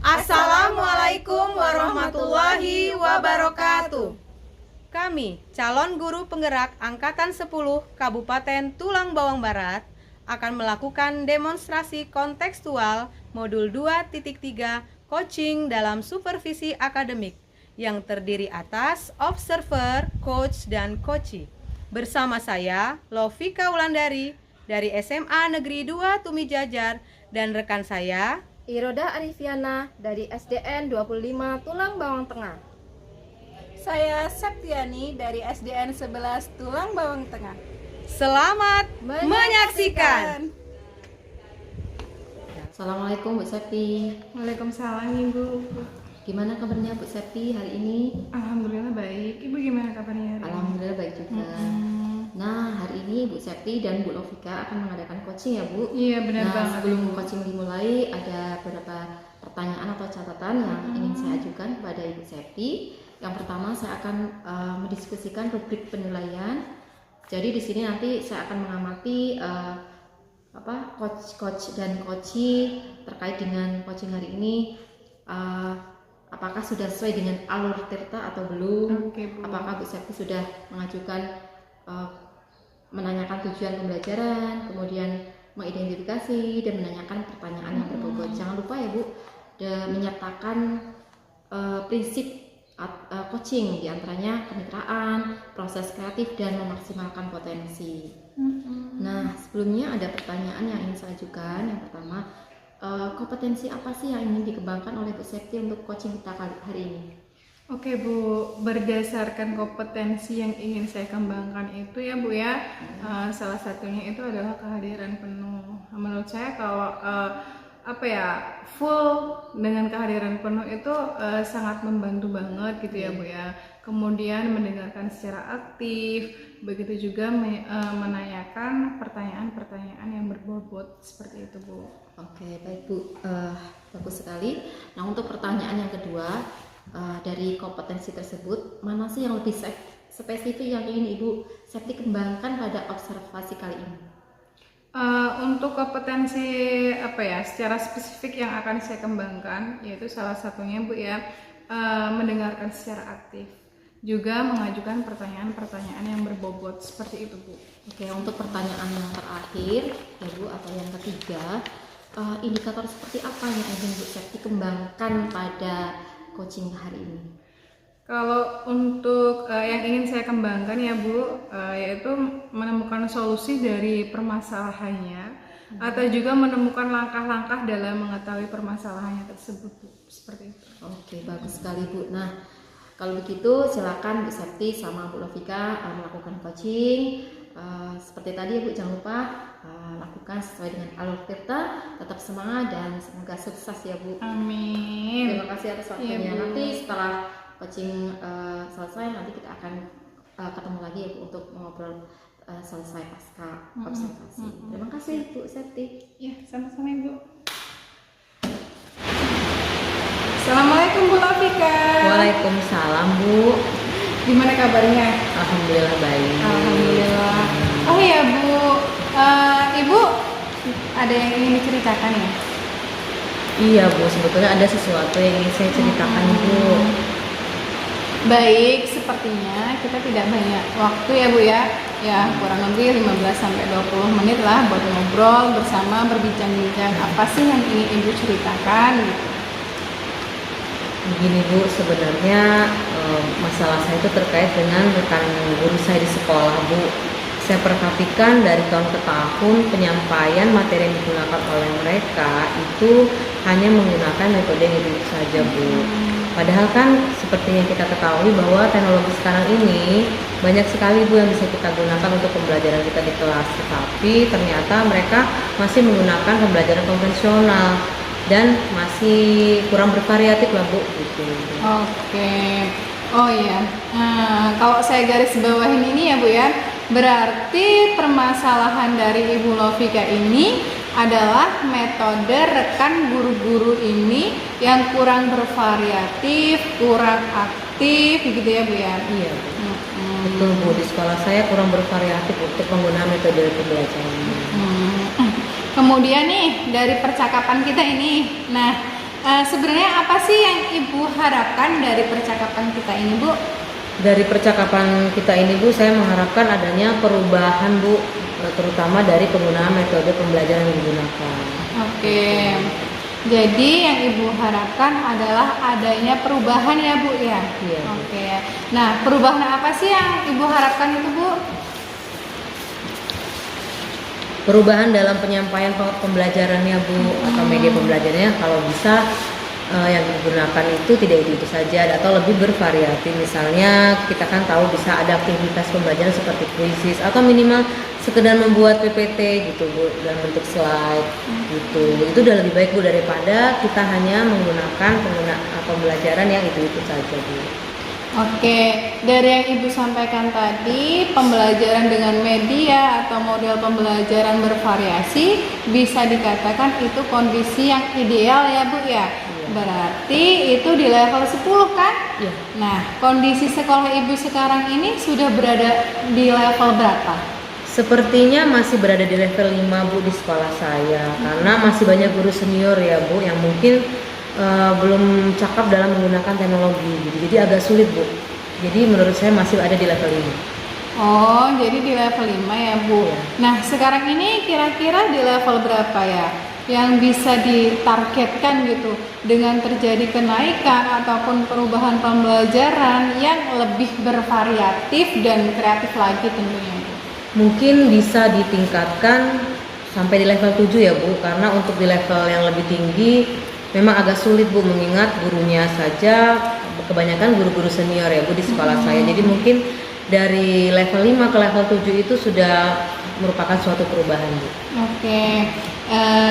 Assalamualaikum warahmatullahi wabarakatuh. Kami, calon guru penggerak Angkatan 10 Kabupaten Tulang Bawang Barat, akan melakukan demonstrasi kontekstual modul 2.3 coaching dalam supervisi akademik yang terdiri atas observer, coach, dan coachee. Bersama saya, Lovika Wulandari dari SMA Negeri 2 Tumi Jajar dan rekan saya, Iroda Arifiana dari SDN 25 Tulang Bawang Tengah. Saya Septiani dari SDN 11 Tulang Bawang Tengah. Selamat menyaksikan. Assalamualaikum Bu Septi. Waalaikumsalam Ibu. Gimana kabarnya Bu Septi hari ini? Alhamdulillah baik. Ibu gimana kabarnya hari ini? Alhamdulillah baik juga. Nah, hari ini Bu Septi dan Bu Lovika akan mengadakan coaching ya Bu? Iya benar Nah, banget. sebelum coaching dimulai ada beberapa pertanyaan atau catatan yang ingin saya ajukan kepada Ibu Septi. Yang pertama saya akan mendiskusikan rubrik penilaian. Jadi di sini nanti saya akan mengamati coach dan coachee terkait dengan coaching hari ini. Apakah sudah sesuai dengan alur tirta atau belum? Oke, Bu. Apakah Bu Septi sudah mengajukan menanyakan tujuan pembelajaran, kemudian mengidentifikasi dan menanyakan pertanyaan yang berbobot. Jangan lupa ya Bu, menyertakan prinsip coaching, diantaranya kemitraan, proses kreatif, dan memaksimalkan potensi. Nah, sebelumnya ada pertanyaan yang ingin saya ajukan. Yang pertama, kompetensi apa sih yang ingin dikembangkan oleh Bu Septi untuk coaching kita hari ini? Oke Bu, berdasarkan kompetensi yang ingin saya kembangkan itu ya Bu ya, salah satunya itu adalah kehadiran penuh. Menurut saya kalau full dengan kehadiran penuh itu sangat membantu banget gitu ya Bu ya. Kemudian mendengarkan secara aktif, begitu juga menanyakan pertanyaan-pertanyaan yang berbobot seperti itu Bu. Oke, baik Bu, bagus sekali. Nah, untuk pertanyaan yang kedua, dari kompetensi tersebut, mana sih yang lebih spesifik yang ingin Ibu Septi kembangkan pada observasi kali ini? Untuk kompetensi secara spesifik yang akan saya kembangkan, yaitu salah satunya Bu ya, mendengarkan secara aktif, juga mengajukan pertanyaan-pertanyaan yang berbobot seperti itu Bu. Oke, untuk pertanyaan yang terakhir ya Bu, atau yang ketiga, indikator seperti apa yang ingin Bu Septi kembangkan pada coaching hari ini? Kalau untuk yang ingin saya kembangkan ya Bu, yaitu menemukan solusi dari permasalahannya, atau juga menemukan langkah-langkah dalam mengetahui permasalahannya tersebut Bu. Seperti itu. Oke, bagus sekali Bu. Nah, kalau begitu silakan Bu Septi sama Bu Lovika melakukan coaching. Seperti tadi ya Bu, jangan lupa lakukan sesuai dengan alur tirta, tetap semangat dan semoga sukses ya Bu. Amin. Terima kasih atas waktunya. Iya, Bu. Nanti setelah coaching selesai, nanti kita akan ketemu lagi ya Bu untuk mengobrol selesai pasca observasi. Terima kasih Bu Septi. Ya, sama-sama Ibu. Assalamualaikum Bu Lovika. Waalaikumsalam Bu. Gimana kabarnya? Alhamdulillah baik. Alhamdulillah. Oh iya Bu, Ibu ada yang ingin diceritakan ya? Iya Bu, sebetulnya ada sesuatu yang ingin saya ceritakan Bu. Baik, sepertinya kita tidak banyak waktu ya Bu ya. Ya kurang lebih 15-20 menit lah buat ngobrol bersama, berbincang-bincang apa sih yang ingin Ibu ceritakan gitu. Begini Bu, sebenarnya masalah saya itu terkait dengan rekan guru saya di sekolah Bu. Saya perhatikan dari tahun ke tahun penyampaian materi yang digunakan oleh mereka itu hanya menggunakan metode yang itu saja Bu. Padahal kan seperti yang kita ketahui bahwa teknologi sekarang ini banyak sekali Bu yang bisa kita gunakan untuk pembelajaran kita di kelas. Tetapi ternyata mereka masih menggunakan pembelajaran konvensional dan masih kurang bervariatif lah Bu gitu. Oke. Oh iya. Nah, kalau saya garis bawahin ini ya Bu ya, berarti permasalahan dari Ibu Lovika ini adalah metode rekan guru-guru ini yang kurang bervariatif, kurang aktif, gitu ya Bu ya? Iya Bu. Betul Bu, di sekolah saya kurang bervariatif untuk penggunaan metode pembelajaran. Kemudian nih dari percakapan kita ini, nah Sebenarnya apa sih yang Ibu harapkan dari percakapan kita ini, Bu? Dari percakapan kita ini Bu, saya mengharapkan adanya perubahan Bu, terutama dari penggunaan metode pembelajaran yang digunakan. Oke. Jadi yang Ibu harapkan adalah adanya perubahan ya, Bu ya? Iya. Oke. Nah, perubahan apa sih yang Ibu harapkan itu, Bu? Perubahan dalam penyampaian pembelajarannya Bu, atau media pembelajarannya kalau bisa yang digunakan itu tidak itu saja atau lebih bervariatif. Misalnya kita kan tahu bisa ada aktivitas pembelajaran seperti kuisis atau minimal sekedar membuat PPT gitu Bu dalam bentuk slide gitu. Itu udah lebih baik Bu daripada kita hanya menggunakan pembelajaran yang itu saja Bu. Oke, dari yang Ibu sampaikan tadi, pembelajaran dengan media atau model pembelajaran bervariasi bisa dikatakan itu kondisi yang ideal ya Bu ya. Berarti itu di level 10 kan? Iya. Nah, kondisi sekolah Ibu sekarang ini sudah berada di level berapa? Sepertinya masih berada di level 5 Bu di sekolah saya, karena masih banyak guru senior ya Bu yang mungkin belum cakap dalam menggunakan teknologi gitu. Jadi agak sulit Bu. Jadi menurut saya masih ada di level 5. Oh, jadi di level 5 ya Bu. Iya. Nah, sekarang ini kira-kira di level berapa ya yang bisa ditargetkan gitu dengan terjadi kenaikan ataupun perubahan pembelajaran yang lebih bervariatif dan kreatif lagi tentunya Bu? Mungkin bisa ditingkatkan sampai di level 7 ya Bu, karena untuk di level yang lebih tinggi memang agak sulit Bu, mengingat gurunya saja kebanyakan guru-guru senior ya Bu di sekolah saya. Jadi mungkin dari level 5 ke level 7 itu sudah merupakan suatu perubahan Bu. Oke.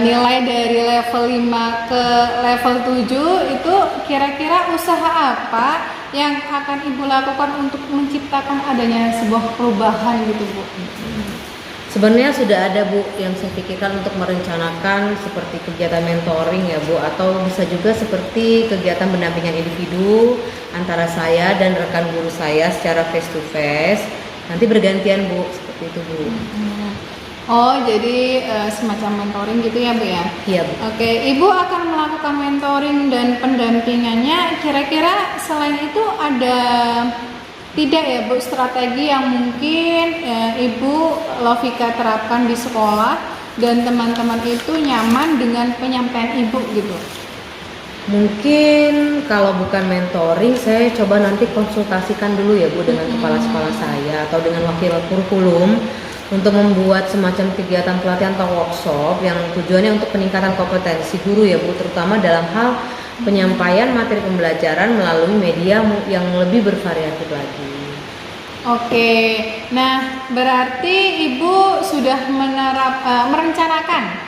Nilai dari level 5 ke level 7 itu kira-kira usaha apa yang akan Ibu lakukan untuk menciptakan adanya sebuah perubahan gitu Bu? Sebenarnya sudah ada Bu yang saya pikirkan untuk merencanakan seperti kegiatan mentoring ya Bu, atau bisa juga seperti kegiatan pendampingan individu antara saya dan rekan guru saya secara face to face. Nanti bergantian Bu, seperti itu Bu. Oh, jadi semacam mentoring gitu ya Bu ya? Iya Bu. Oke, Ibu akan melakukan mentoring dan pendampingannya. Kira-kira selain itu ada tidak ya Bu strategi yang mungkin Ibu Lovika terapkan di sekolah dan teman-teman itu nyaman dengan penyampaian Ibu gitu? Mungkin kalau bukan mentoring, saya coba nanti konsultasikan dulu ya Bu dengan kepala sekolah saya atau dengan wakil kurikulum untuk membuat semacam kegiatan pelatihan atau workshop yang tujuannya untuk peningkatan kompetensi guru ya Bu, terutama dalam hal penyampaian materi pembelajaran melalui media yang lebih bervariatif lagi. Oke, nah berarti Ibu sudah merencanakan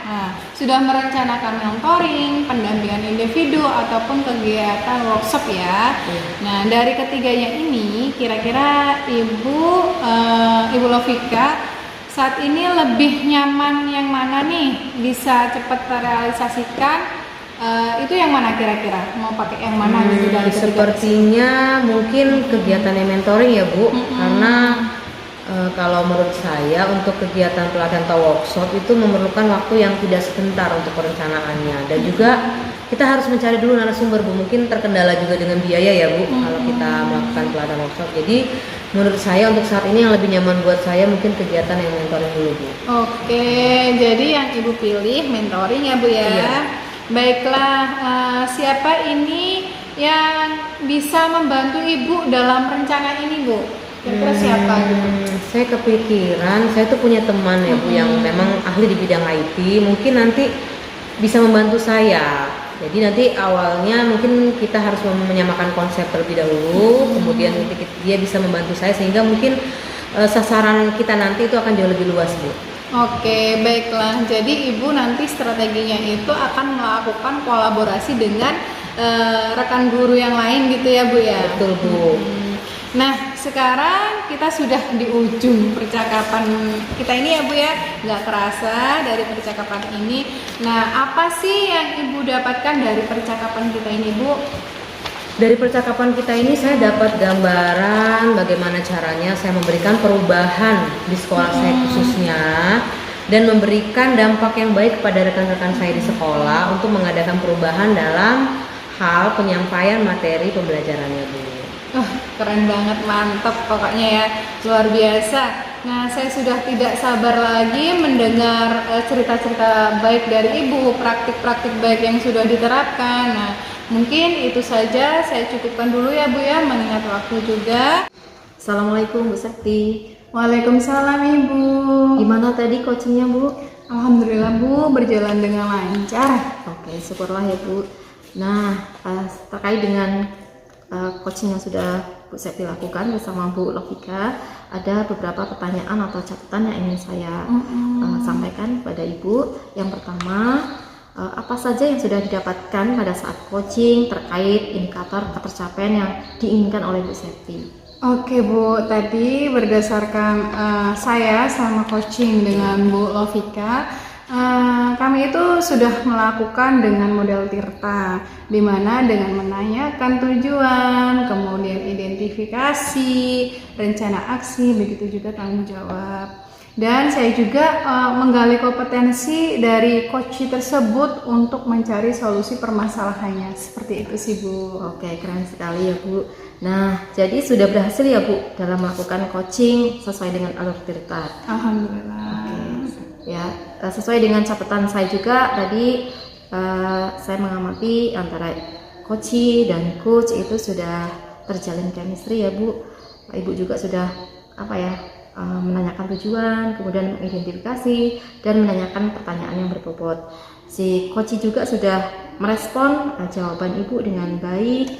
mentoring, pendampingan individu ataupun kegiatan workshop ya. Nah dari ketiganya ini kira-kira Ibu Lovika saat ini lebih nyaman yang mana nih, bisa cepat terrealisasikan? Itu yang mana kira-kira? Mau pakai yang mana gitu dari ketiga? Sepertinya mungkin kegiatannya mentoring ya Bu, karena kalau menurut saya untuk kegiatan pelatihan atau workshop itu memerlukan waktu yang tidak sebentar untuk perencanaannya, dan juga kita harus mencari dulu narasumber Bu. Mungkin terkendala juga dengan biaya ya Bu kalau kita melakukan pelatihan workshop. Jadi menurut saya untuk saat ini yang lebih nyaman buat saya mungkin kegiatan yang mentoring dulu Bu. Oke, jadi yang Ibu pilih mentoring ya Bu ya. Iya. Baiklah, siapa ini yang bisa membantu Ibu dalam rencana ini Bu? Kira-kira siapa gitu? Saya kepikiran, saya tuh punya teman ya Bu yang memang ahli di bidang IT, mungkin nanti bisa membantu saya. Jadi nanti awalnya mungkin kita harus menyamakan konsep terlebih dahulu, kemudian dia bisa membantu saya sehingga mungkin sasaran kita nanti itu akan jauh lebih luas Bu. Oke, baiklah. Jadi Ibu nanti strateginya itu akan melakukan kolaborasi dengan rekan guru yang lain gitu ya Bu ya? Betul Bu. Nah, sekarang kita sudah di ujung percakapan kita ini ya Bu ya. Nggak kerasa dari percakapan ini. Nah, apa sih yang Ibu dapatkan dari percakapan kita ini Bu? Dari percakapan kita ini saya dapat gambaran bagaimana caranya saya memberikan perubahan di sekolah saya khususnya dan memberikan dampak yang baik kepada rekan-rekan saya di sekolah untuk mengadakan perubahan dalam hal penyampaian materi pembelajarannya, Bu. Keren banget, mantap pokoknya ya, luar biasa. Nah, saya sudah tidak sabar lagi mendengar cerita-cerita baik dari Ibu, praktik-praktik baik yang sudah diterapkan. Nah, mungkin itu saja saya cukupkan dulu ya Bu ya, mengingat waktu juga. Assalamualaikum Bu Sakti. Waalaikumsalam Ibu. Gimana tadi coachingnya Bu? Alhamdulillah Bu, berjalan dengan lancar. Oke, syukurlah ya Bu. Nah, terkait dengan coaching yang sudah Bu Septi lakukan bersama Bu Lovika, ada beberapa pertanyaan atau catatan yang ingin saya sampaikan pada Ibu. Yang pertama, apa saja yang sudah didapatkan pada saat coaching terkait indikator tercapaian yang diinginkan oleh Bu Septi? Oke Bu, tadi berdasarkan saya selama coaching dengan Bu Lovika, kami itu sudah melakukan dengan model Tirta, di mana dengan menanyakan tujuan, kemudian identifikasi, rencana aksi, begitu juga tanggung jawab. Dan saya juga menggali kompetensi dari coach tersebut untuk mencari solusi permasalahannya. Seperti itu sih Bu. Oke, keren sekali ya Bu. Nah, jadi sudah berhasil ya Bu dalam melakukan coaching sesuai dengan alur Tirta. Alhamdulillah. Oke. Ya, sesuai dengan catatan saya juga tadi, saya mengamati antara coach dan coach itu sudah terjalin chemistry ya Bu. Ibu juga sudah menanyakan tujuan, kemudian mengidentifikasi dan menanyakan pertanyaan yang berbobot. Si coach juga sudah merespon jawaban Ibu dengan baik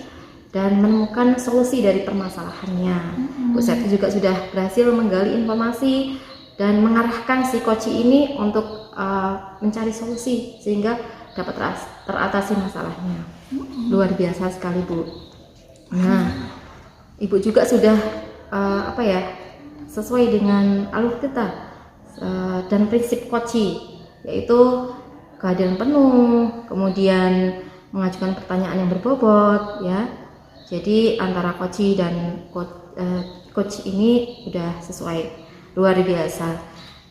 dan menemukan solusi dari permasalahannya. Bu Septi juga sudah berhasil menggali informasi dan mengarahkan si coach ini untuk mencari solusi sehingga dapat teratasi masalahnya. Luar biasa sekali Bu. Nah, Ibu juga sudah sesuai dengan alur Tirta dan prinsip coaching, yaitu kehadiran penuh, kemudian mengajukan pertanyaan yang berbobot ya. Jadi antara coach dan coach ini sudah sesuai, luar biasa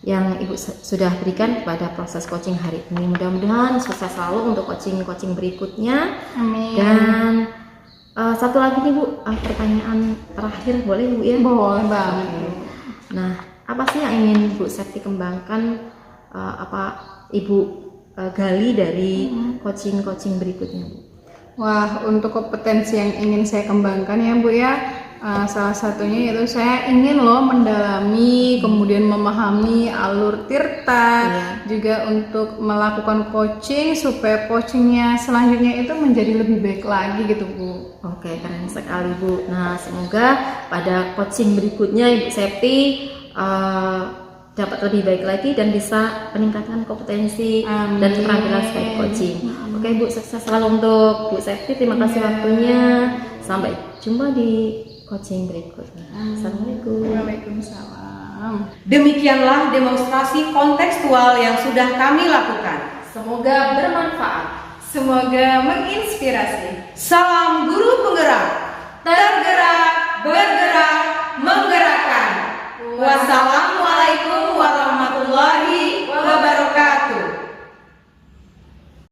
yang Ibu sudah berikan pada proses coaching hari ini. Mudah-mudahan sukses selalu untuk coaching berikutnya. Amin. Dan satu lagi nih Bu, pertanyaan terakhir boleh Bu ya? Boleh banget. Nah, apa sih yang ingin Bu Septi kembangkan, Ibu gali dari coaching berikutnya Bu? Wah, untuk kompetensi yang ingin saya kembangkan ya Bu ya, salah satunya yaitu saya ingin mendalami, kemudian memahami alur Tirta, juga untuk melakukan coaching supaya coachingnya selanjutnya itu menjadi lebih baik lagi gitu Bu. Oke, keren sekali Bu. Nah, semoga pada coaching berikutnya Ibu Septi dapat lebih baik lagi dan bisa meningkatkan kompetensi dan keterampilan sebagai coaching. Oke Bu, sukses selalu untuk Bu Septi. Terima kasih waktunya. Sampai jumpa di coaching berikutnya. Assalamualaikum. Waalaikumsalam. Demikianlah demonstrasi kontekstual yang sudah kami lakukan. Semoga bermanfaat. Semoga menginspirasi. Salam guru penggerak, tergerak, bergerak, menggerakkan. Wassalamualaikum warahmatullahi wabarakatuh.